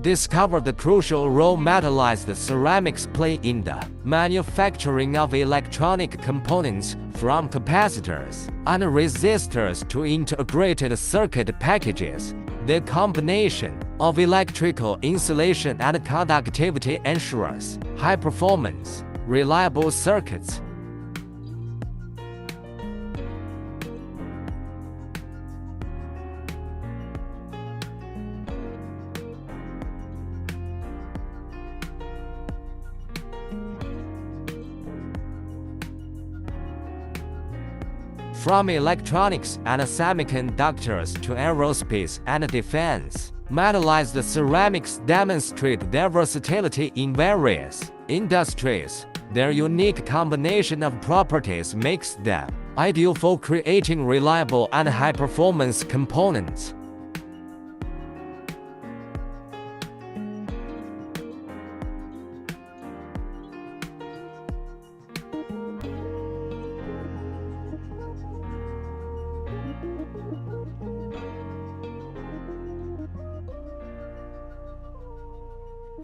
discovered the crucial role metallized ceramics play in the manufacturing of electronic components, from capacitors and resistors to integrated circuit packages. The combination of electrical insulation and conductivity ensures high-performance, reliable circuits. From electronics and semiconductors to aerospace and defense, metallized ceramics demonstrate their versatility in various industries. Their unique combination of properties makes them ideal for creating reliable and high-performance components.